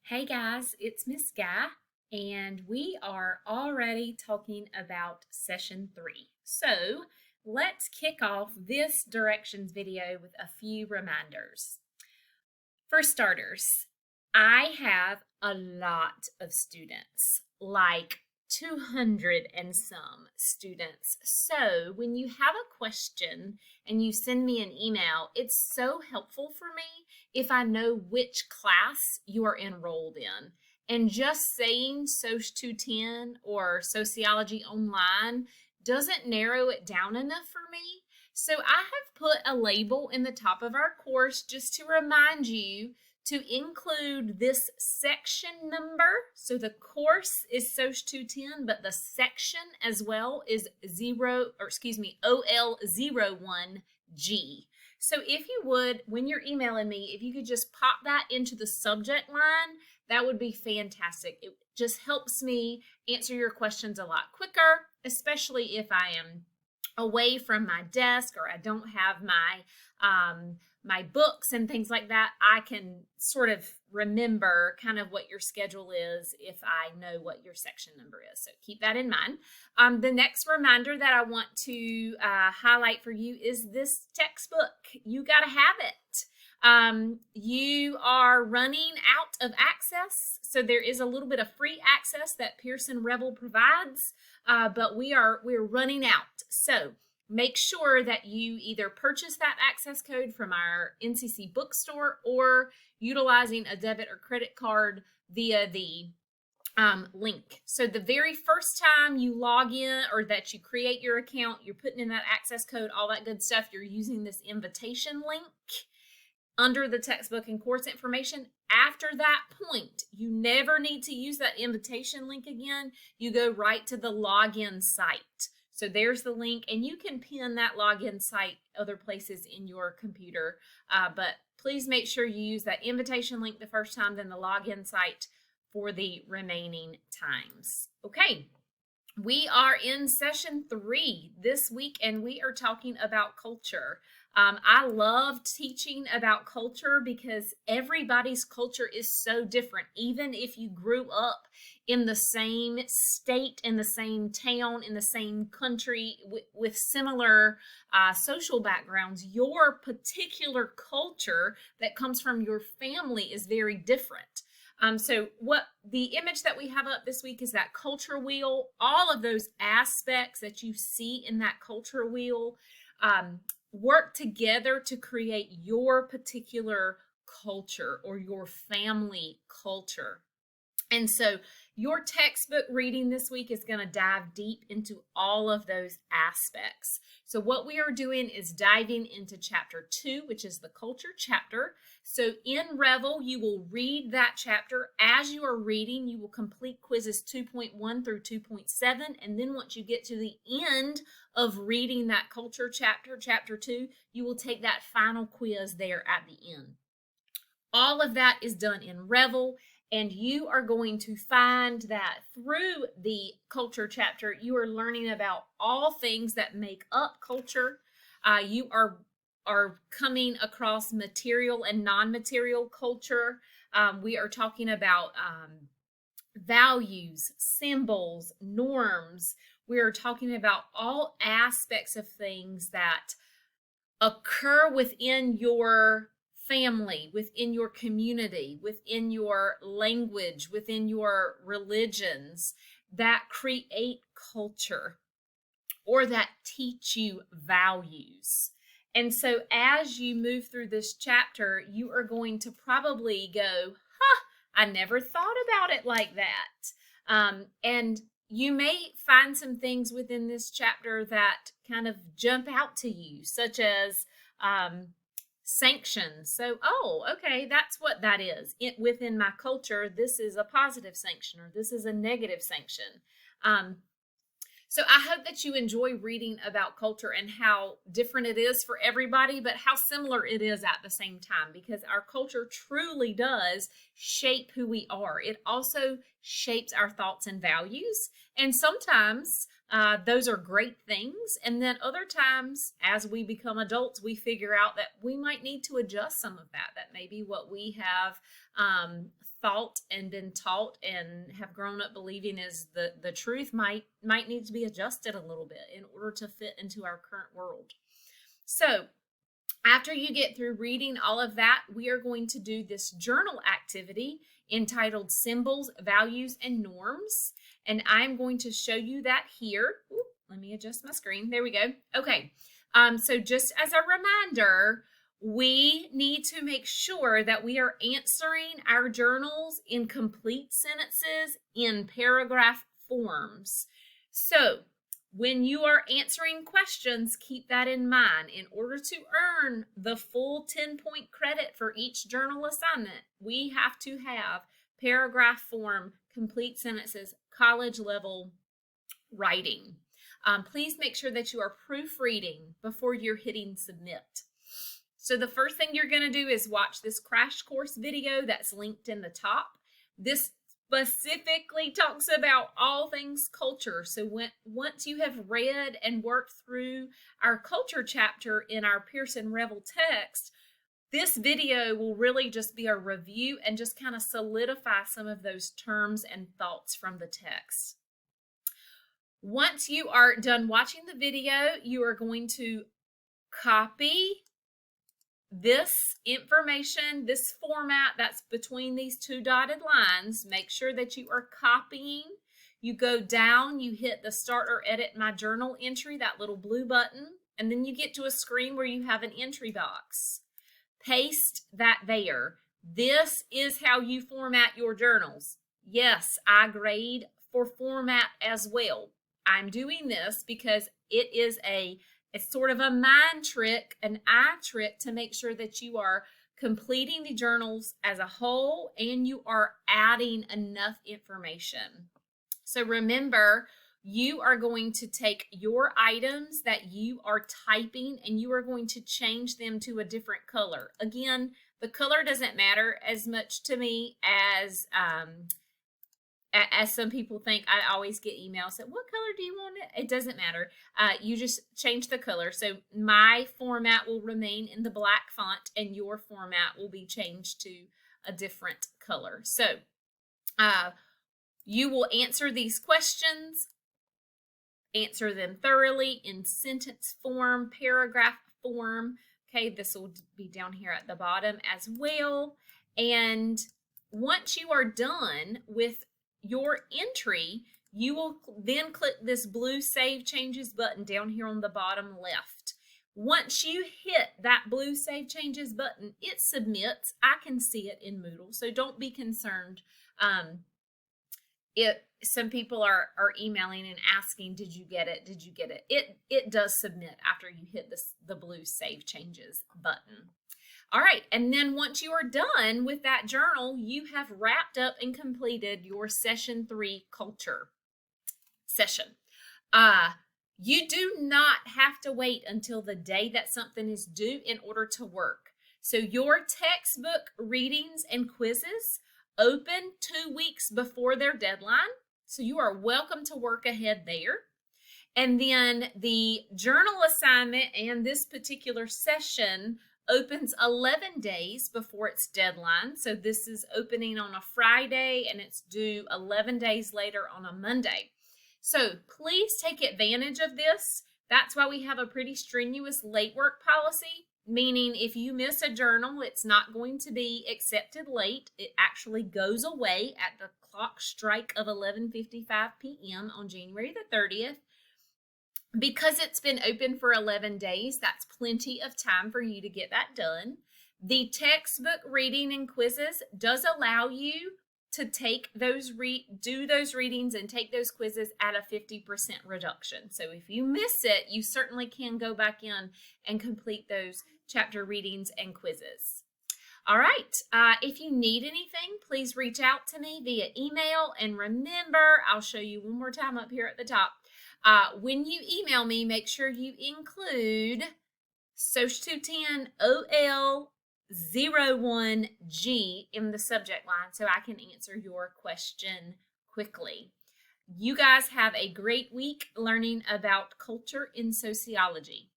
Hey guys, it's Miss Guy, and we are already talking about session 3. So let's kick off this directions video with a few reminders. For starters, I have a lot of students, like 200 and some students. So when you have a question and you send me an email, it's so helpful for me if I know which class you are enrolled in. And just saying SOC 210 or Sociology Online doesn't narrow it down enough for me. So I have put a label in the top of our course just to remind you to include this section number. So the course is SOC 210, but the section as well is OL01G. So if you would, when you're emailing me, if you could just pop that into the subject line, that would be fantastic. It just helps me answer your questions a lot quicker, especially if I am away from my desk or I don't have my books and things like that. I can sort of remember kind of what your schedule is if I know what your section number is. So keep that in mind. The next reminder that I want to highlight for you is this textbook. You got to have it. You are running out of access, so there is a little bit of free access that Pearson Revel provides, but we're running out. So make sure that you either purchase that access code from our NCC bookstore or utilizing a debit or credit card via the link. So the very first time you log in or that you create your account, you're putting in that access code, all that good stuff, you're using this invitation link under the textbook and course information. After that point, you never need to use that invitation link again. You go right to the login site. So there's the link, and you can pin that login site other places in your computer, but please make sure you use that invitation link the first time, then the login site for the remaining times. Okay, we are in session 3 this week, and we are talking about culture. I love teaching about culture because everybody's culture is so different. Even if you grew up in the same state, in the same town, in the same country, with similar social backgrounds, your particular culture that comes from your family is very different. So what the image that we have up this week is that culture wheel. All of those aspects that you see in that culture wheel work together to create your particular culture or your family culture. And so your textbook reading this week is going to dive deep into all of those aspects. So what we are doing is diving into chapter 2, which is the culture chapter. So in Revel, you will read that chapter. As you are reading, you will complete quizzes 2.1 through 2.7. And then once you get to the end of reading that culture chapter, chapter 2, you will take that final quiz there at the end. All of that is done in Revel. And you are going to find that through the culture chapter, you are learning about all things that make up culture. You are coming across material and non-material culture. We are talking about values, symbols, norms. We are talking about all aspects of things that occur within your family, within your community, within your language, within your religions that create culture or that teach you values. And so as you move through this chapter, you are going to probably go, I never thought about it like that. And you may find some things within this chapter that kind of jump out to you, such as sanctions. So, okay, that's what that is. Within my culture, this is a positive sanction or this is a negative sanction. So I hope that you enjoy reading about culture and how different it is for everybody, but how similar it is at the same time, because our culture truly does shape who we are. It also shapes our thoughts and values. And sometimes those are great things. And then other times, as we become adults, we figure out that we might need to adjust some of that. That maybe what we have thought and been taught and have grown up believing is the truth might need to be adjusted a little bit in order to fit into our current world. So after you get through reading all of that, we are going to do this journal activity entitled Symbols, Values, and Norms. And I'm going to show you that here. Ooh, let me adjust my screen. There we go. Okay. So just as a reminder, we need to make sure that we are answering our journals in complete sentences in paragraph forms. So when you are answering questions, keep that in mind. In order to earn the full 10-point credit for each journal assignment, we have to have paragraph form, complete sentences, college level writing. Please make sure that you are proofreading before you're hitting submit. So the first thing you're going to do is watch this crash course video that's linked in the top. This specifically talks about all things culture. So once you have read and worked through our culture chapter in our Pearson Revel text, this video will really just be a review and just kind of solidify some of those terms and thoughts from the text. Once you are done watching the video, you are going to copy this information, this format that's between these two dotted lines. Make sure that you are copying. You go down, you hit the Start or Edit My Journal entry, that little blue button, and then you get to a screen where you have an entry box. Paste that there. This is how you format your journals. Yes, I grade for format as well. I'm doing this because it's sort of a mind trick, an eye trick to make sure that you are completing the journals as a whole and you are adding enough information. So remember, you are going to take your items that you are typing and you are going to change them to a different color. Again, the color doesn't matter as much to me as some people think. I always get emails that, what color do you want it? It doesn't matter. You just change the color. So my format will remain in the black font and your format will be changed to a different color. So you will answer these questions, answer them thoroughly in sentence form, paragraph form. Okay, this will be down here at the bottom as well. And once you are done with your entry, you will then click this blue Save Changes button down here on the bottom left. Once you hit that blue Save Changes button, it submits. I can see it in Moodle, so don't be concerned. Some people are emailing and asking, did you get it? Did you get it? It does submit after you hit the blue Save Changes button. All right, and then once you are done with that journal, you have wrapped up and completed your Session 3 Culture session. You do not have to wait until the day that something is due in order to work. So your textbook readings and quizzes open 2 weeks before their deadline. So you are welcome to work ahead there. And then the journal assignment and this particular session opens 11 days before its deadline. So this is opening on a Friday and it's due 11 days later on a Monday. So please take advantage of this. That's why we have a pretty strenuous late work policy, meaning if you miss a journal, it's not going to be accepted late. It actually goes away at the clock strike of 11:55 p.m. on January the 30th. Because it's been open for 11 days, that's plenty of time for you to get that done. The textbook reading and quizzes does allow you to take do those readings and take those quizzes at a 50% reduction. So if you miss it, you certainly can go back in and complete those chapter readings and quizzes. All right, if you need anything, please reach out to me via email. And remember, I'll show you one more time up here at the top. When you email me, make sure you include SOC 210 OL01G in the subject line so I can answer your question quickly. You guys have a great week learning about culture in sociology.